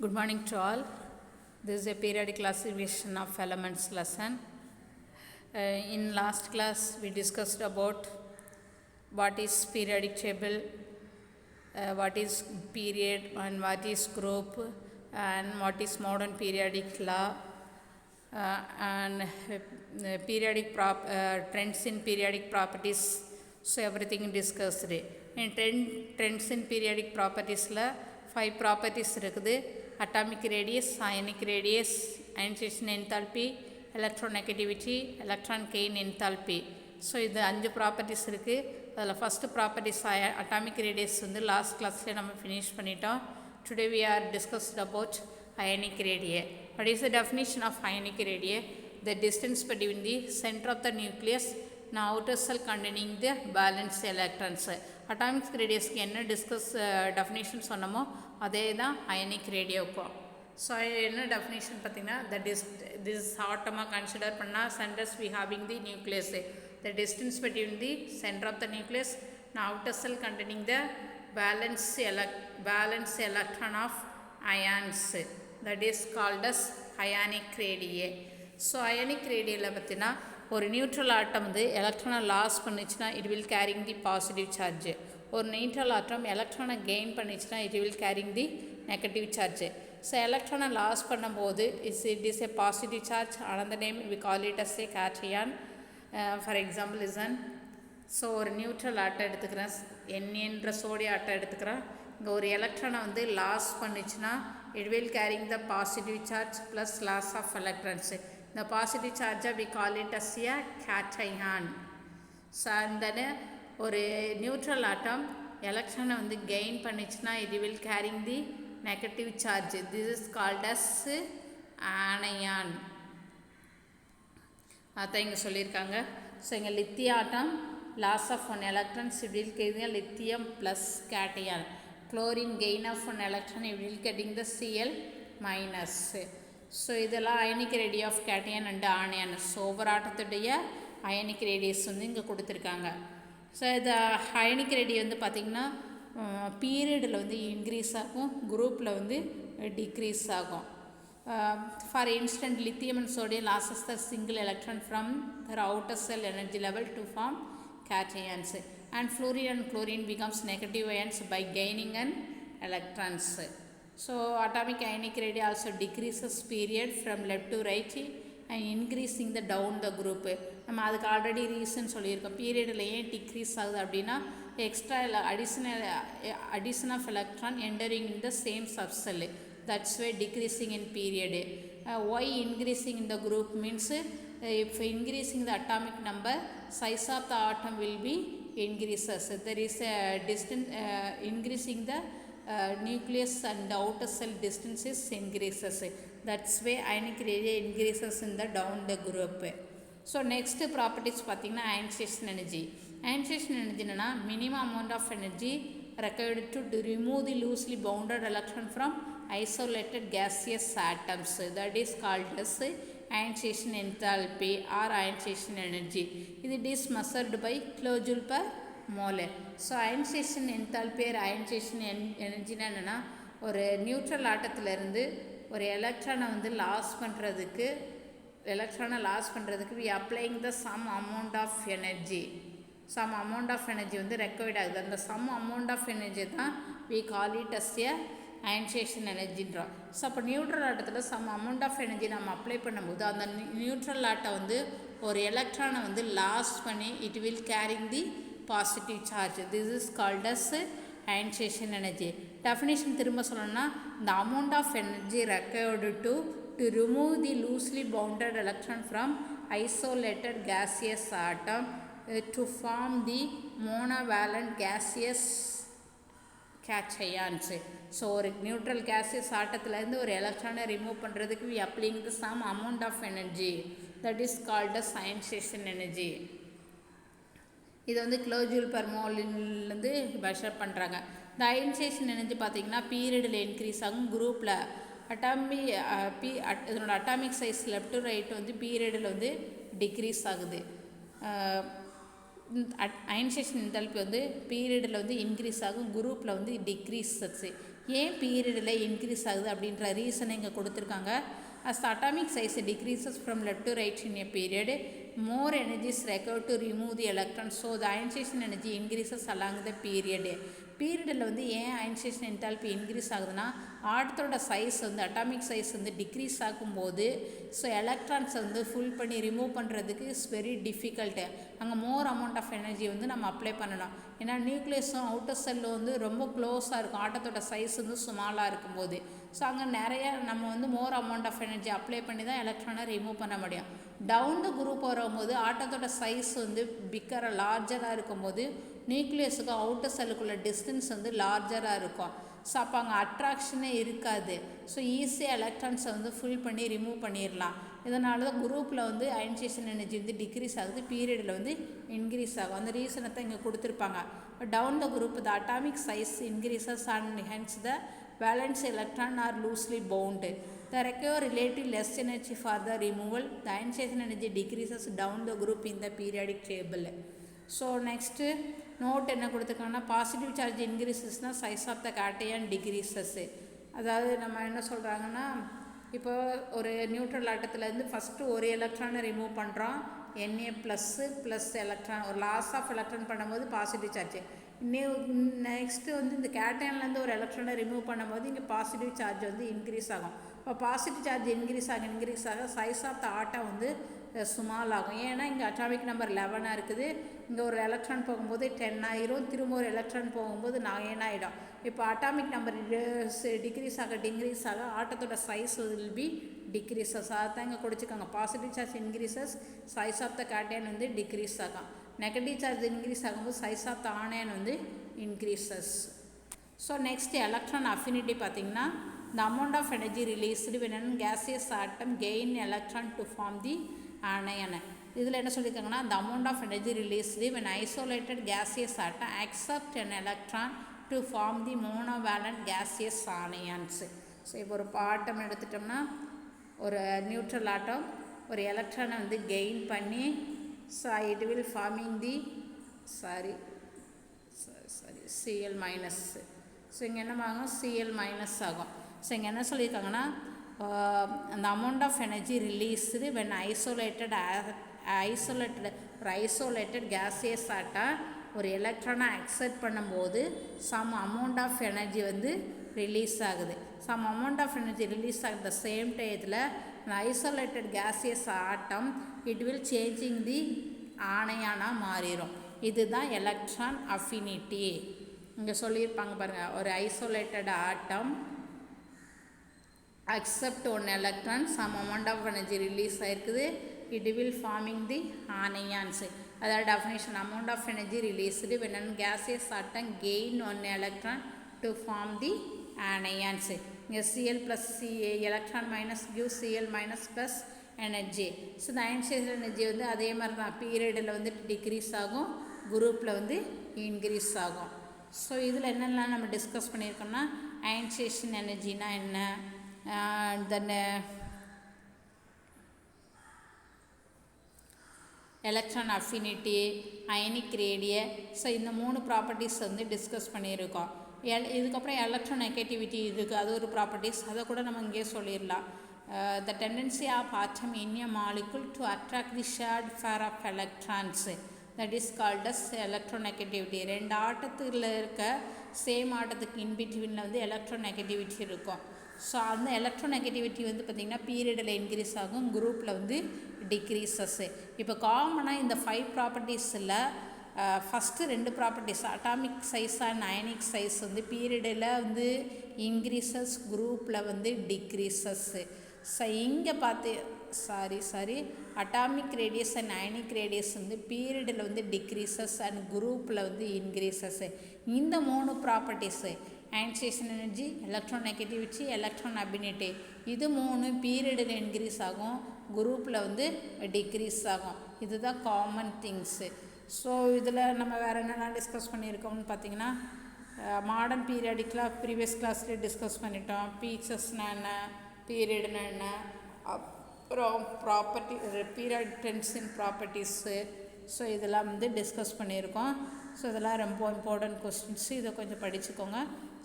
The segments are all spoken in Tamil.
Good morning to all. This is a periodic classification of elements lesson. In last class we discussed about what is periodic table, what is period and what is group, and what is modern periodic law, and periodic trends in periodic properties. So everything discussed. In trends in periodic properties la 5 properties இருக்குது. Atomic radius, ionic radius, ionization enthalpy, electronegativity, electron gain enthalpy. So இது 5 ப்ராப்பர்ட்டிஸ் இருக்குது. அதில் ஃபஸ்ட்டு ப்ராப்பர்ட்டிஸ் அட்டாமிக் ரேடியஸ் வந்து லாஸ்ட் கிளாஸ்லேயே நம்ம ஃபினிஷ் பண்ணிட்டோம். Today we are discussed about ionic radii. What is the definition of ionic radii? The distance between the center of the nucleus and outer cell containing the valence electrons. Atomic radius க்கு என்ன definition சொன்னமோ அதே தான் ionic radii-க்கும். ஸோ என்ன definition பார்த்தீங்கன்னா this is ஆட்டமாக கன்சிடர் பண்ணால் centers we having the nucleus. The distance between the center of the nucleus and outer cell containing the valence electron of ions, that is called as ionic radii. So ionic radii பார்த்தீங்கன்னா ஒரு நியூட்ரல் ஆட்டம் வந்து எலக்ட்ரானை லாஸ் பண்ணிச்சுன்னா it will carrying the positive charge. ஒரு நியூட்ரல் ஆட்டம் எலக்ட்ரானை கெயின் பண்ணிச்சுன்னா it will carrying the negative charge. So எலக்ட்ரானை லாஸ் பண்ணும்போது it is a positive charge. Another name we call it as a cation. For example listen. So ஒரு நியூட்ரல் ஆட்டை எடுத்துக்கிறேன், என்ற சோடியம் ஆட்டை எடுத்துக்கிறேன். இங்கே ஒரு எலக்ட்ரானை வந்து loss பண்ணிச்சுன்னா it will carrying the positive charge plus loss of electrons. The positive charge we call it as a cation. So and then ஒரு நியூட்ரல் ஆட்டம் எலக்ட்ரானை வந்து gain பண்ணிச்சுன்னா it will carrying the negative charge. This is called as anion. அதான் இங்கே சொல்லியிருக்காங்க. ஸோ இங்கே lithium atom loss of one electrons it will carry lithium plus cation. Chlorine gain of one electron it will getting the Cl minus. So இதெல்லாம் ionic radius of cation and anion. So ஒவ்வொரு ஆட்டத்துடைய அயனிக் ரேடியஸ் வந்து இங்கே கொடுத்துருக்காங்க. ஸோ இந்த அயனிக் ரேடியஸ் வந்து பார்த்திங்கன்னா பீரியடில் வந்து இன்க்ரீஸ் ஆகும், குரூப்பில் வந்து டிக்ரீஸ் ஆகும். For instant lithium and sodium losses the single electron from their outer shell energy level to form cations, and fluorine and chlorine becomes negative ions by gaining an electrons. So atomic ionic radii also decreases period from left to right and increasing the down the group. நம்ம அதுக்கு ஆல்ரெடி ரீசன் சொல்லியிருக்கோம். பீரியடில் ஏன் டிக்ரீஸ் ஆகுது அப்படின்னா extra addition of electron entering in the same subshell, that's way decreasing in period. why increasing in the group means if increasing the atomic number, size of the atom will be increases. There is a distance increasing the nucleus and the outer cell distances increases. That's why ionic radii increases in the down the group. So next properties பார்த்தீங்கன்னா ionization energy. Ionization energy என்னன்னா minimum amount of energy required to remove the loosely bounded electron from isolated gaseous atoms, that is called as ionization enthalpy or ionization energy. It is measured by kilojoule per mole. So ionization enthalpy or ionization energy என்னன்னா ஒரு நியூட்ரல் ஆட்டத்திலிருந்து ஒரு எலக்ட்ரானை வந்து லாஸ் பண்ணுறதுக்கு we applying the some amount of energy. Some amount of energy வந்து required ஆகுது. அந்த some amount of energy தான் we call it as a ionization எனர்ஜின்றோம். ஸோ அப்போ நியூட்ரல் ஆட்டத்தில் சம் அமௌண்ட் ஆஃப் எனர்ஜி நம்ம அப்ளை பண்ணும்போது அந்த நியூட்ரல் ஆட்டம் வந்து ஒரு எலக்ட்ரானை வந்து லாஸ் பண்ணி it will carrying the positive charge. This is called as ionization energy. Definition திரும்ப சொல்லணும்னா the amount of energy required to remove the loosely bounded electron from isolated gaseous atom to form the monovalent gaseous cations. So ஒரு நியூட்ரல் கேஸஸ் ஆட்டத்திலேருந்து ஒரு எலக்ட்ரானை ரிமூவ் பண்ணுறதுக்கு we applying the some amount of energy, that is called as ionization energy. இது வந்து கிலோஜூல் பெர் மோல்லேருந்து மெஷர் பண்ணுறாங்க. இந்த ionization எனர்ஜி பார்த்திங்கன்னா பீரியடில் இன்க்ரீஸ் ஆகும், குரூப்பில் இதனோட atomic size left to right வந்து பீரியடில் வந்து டிக்ரீஸ் ஆகுது. அயனைசேஷன் என்தால்பி வந்து பீரியடில் வந்து இன்க்ரீஸ் ஆகும், குரூப்பில் வந்து டிக்ரீஸஸ். ஏன் பீரியடில் இன்க்ரீஸ் ஆகுது அப்படின்ற ரீசனை இங்கே கொடுத்துருக்காங்க. as the atomic size decreases from left to right in a period, more energy is required to remove the electrons, so the ionization energy increases along the period. பீரியடில் வந்து ஏன் அயனைசேஷன் என்தால்பி இன்க்ரீஸ் ஆகுதுன்னா ஆட்டத்தோட சைஸ் வந்து அட்டாமிக் சைஸ் வந்து டிக்ரீஸ் ஆகும்போது ஸோ எலக்ட்ரான்ஸை வந்து ஃபுல் பண்ணி ரிமூவ் பண்ணுறதுக்கு இட்ஸ் வெரி டிஃபிகல்ட்டு. அங்கே மோர் அமௌண்ட் ஆஃப் எனர்ஜி வந்து நம்ம அப்ளை பண்ணணும். ஏன்னா நியூக்ளியஸும் அவுட்டர் செல்லும் வந்து ரொம்ப க்ளோஸாக இருக்கும் ஆட்டத்தோட சைஸ் வந்து ஸ்மாலாக இருக்கும்போது. ஸோ அங்கே நிறைய நம்ம வந்து more amount of energy apply பண்ணி தான் எலக்ட்ரானை ரிமூவ் பண்ண முடியும். டவுன் த குரூப் வரும்போது ஆட்டத்தோட சைஸ் வந்து லார்ஜராக இருக்கும்போது நியூக்ளியஸுக்கும் அவுட்டர் செல்லுக்குள்ள டிஸ்டன்ஸ் வந்து லார்ஜராக இருக்கும். ஸோ அப்போ அங்கே அட்ராக்ஷனே இருக்காது. ஸோ ஈஸியாக எலக்ட்ரான்ஸை வந்து ஃபில் பண்ணி ரிமூவ் பண்ணிடலாம். இதனால தான் குரூப்பில் வந்து அயனைசேஷன் எனர்ஜி வந்து டிக்ரீஸ் ஆகுது, பீரியடில் வந்து இன்க்ரீஸ் ஆகும். அந்த ரீசனை தான் இங்கே கொடுத்துருப்பாங்க. Down the group the atomic size increases and hence the valence electron are loosely bound. The require relative less energy for the removal. The ionization energy decreases down the group in the periodic table. So next note என்ன கொடுத்துருக்காங்கன்னா பாசிட்டிவ் சார்ஜ் இன்க்ரீசஸ்னால் size of the cation decreases. அதாவது நம்ம என்ன சொல்கிறாங்கன்னா இப்போ ஒரு நியூட்ரல் ஆட்டத்துலேருந்து ஃபஸ்ட்டு ஒரு எலக்ட்ரானை ரிமூவ் பண்ணுறோம், Na ப்ளஸ் எலக்ட்ரான் ஒரு லாஸ் ஆஃப் எலக்ட்ரான் பண்ணும்போது பாசிட்டிவ் சார்ஜ். நெக்ஸ்ட்டு வந்து இந்த கேட்டையான்லேருந்து ஒரு எலக்ட்ரானை ரிமூவ் பண்ணும்போது இங்கே பாசிட்டிவ் சார்ஜ் வந்து இன்க்ரீஸ் ஆகும். இப்போ பாசிட்டிவ் சார்ஜ் இன்க்ரீஸ் ஆக சைஸ் ஆஃப் த ஆட்டம் வந்து ஸ்மால் ஆகும். ஏன்னா இங்கே அட்டாமிக் நம்பர் 11 இருக்குது. இங்கே ஒரு எலக்ட்ரான் போகும்போது 10 ஆயிரும், திரும்ப ஒரு எலக்ட்ரான் போகும்போது 9 ஆகிடும். இப்போ அட்டாமிக் நம்பர் டிக்ரீஸ் ஆக ஆட்டத்தோட சைஸ் வில் பி டிக்ரீசஸ். அதான் இங்கே கொடுத்துருக்காங்க. Positive charge increases, size of the cation வந்து டிக்ரீஸ் ஆகும். நெகட்டிவ் சார்ஜ் இன்க்ரீஸ் ஆகும்போது சைஸ் ஆஃப் த ஆனையான் வந்து increases. So next electron affinity பார்த்திங்கன்னா the amount of energy released when a gaseous atom gain electron to form the anion. இதில் என்ன சொல்லியிருக்காங்கன்னா the amount of energy released when isolated gaseous atom accept an electron to form the monovalent gaseous anions. So இப்போ ஒரு ஆட்டம் எடுத்துட்டோம்னா ஒரு நியூட்ரல் ஆட்டம் ஒரு எலக்ட்ரானை வந்து கெயின் பண்ணி so it will forming the Cl minus. So இங்கே என்ன ஆகும், Cl மைனஸ் ஆகும். ஸோ இங்கே என்ன சொல்லியிருக்காங்கன்னா அந்த amount of energy released when isolated gaseous atom ஒரு எலக்ட்ரானை அக்செப்ட் பண்ணும்போது சம் அமௌண்ட் ஆஃப் எனர்ஜி வந்து ரிலீஸ் ஆகுது. Some amount of energy release ஆகுது த சேம் டயத்தில் isolated gaseous atom it will changing the ஆனையானாக மாறிடும். இதுதான் எலக்ட்ரான் அஃபினிட்டி. இங்கே சொல்லியிருப்பாங்க பாருங்கள், ஒரு isolated atom accept one electron, some amount of energy release ஆயிருக்குது, it will forming the anions. அதாவது definition, amount of energy released when a gaseous atom gain one electron to form the anions. இங்கே Cl plus Ca electron minus gives Cl minus plus energy. So இந்த அயனைசேஷன் எனர்ஜி வந்து அதே மாதிரி தான் பீரியடில் வந்து டிக்ரீஸ் ஆகும், குரூப்பில் வந்து இன்க்ரீஸ் ஆகும். ஸோ இதில் என்னெல்லாம் நம்ம டிஸ்கஸ் பண்ணியிருக்கோம்னா அயனைசேஷன் எனர்ஜினா என்ன, then electron affinity, ionic radii, so இந்த 3 ப்ராப்பர்ட்டிஸ் வந்து டிஸ்கஸ் பண்ணியிருக்கோம். இதுக்கப்புறம் எலக்ட்ரான் நெகட்டிவிட்டி இருக்குது, அது ஒரு ப்ராப்பர்ட்டிஸ், அதை கூட நம்ம இங்கே சொல்லிடலாம். The tendency of atom in a molecule to attract the shared pair of electrons, that is called as electronegativity. ரெண்டு ஆட்டத்தில் இருக்க சேம் ஆட்டத்துக்கு இன்பிட்வீனில் வந்து எலக்ட்ரோநெகட்டிவிட்டி இருக்கும். ஸோ அந்த எலக்ட்ரோநெகட்டிவிட்டி வந்து பார்த்திங்கன்னா பீரியடில் இன்க்ரீஸ் ஆகும், குரூப்பில் வந்து டிக்ரீசஸ்ஸு. இப்போ காமனாக இந்த 5 ப்ராப்பர்ட்டிஸில் first 2 properties atomic size and ionic size வந்து பீரியடில் வந்து இன்க்ரீசஸ், குரூப்பில் வந்து டிக்ரீசஸ்ஸு. ஸோ இங்கே பார்த்து atomic radius and ionic radius வந்து பீரியடில் வந்து டிக்ரீசஸ் அண்ட் குரூப்பில் வந்து இன்க்ரீசஸ்ஸு. இந்த 3 properties ionisation energy, electronegativity, electron affinity, இது 3 பீரியடில் இன்க்ரீஸ் ஆகும், குரூப்பில் வந்து டிக்ரீஸ் ஆகும். இதுதான் காமன் திங்ஸு. ஸோ இதில் நம்ம வேறு என்னெல்லாம் டிஸ்கஸ் பண்ணியிருக்கோம்னு பார்த்திங்கன்னா மாடர்ன் பீரியடிக்கெலாம் ப்ரீவியஸ் கிளாஸ்லேயே டிஸ்கஸ் பண்ணிட்டோம். பீச்சஸ்னா என்ன, பீரியட்னா என்ன, அப்புறம் property period tension properties, so இதெல்லாம் வந்து டிஸ்கஸ் பண்ணியிருக்கோம். ஸோ இதெல்லாம் ரொம்ப இம்பார்ட்டன்ட் கொஸ்டின்ஸு, இதை கொஞ்சம் படிச்சுக்கோங்க.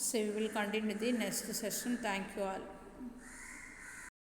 So we will continue the next session. Thank you all.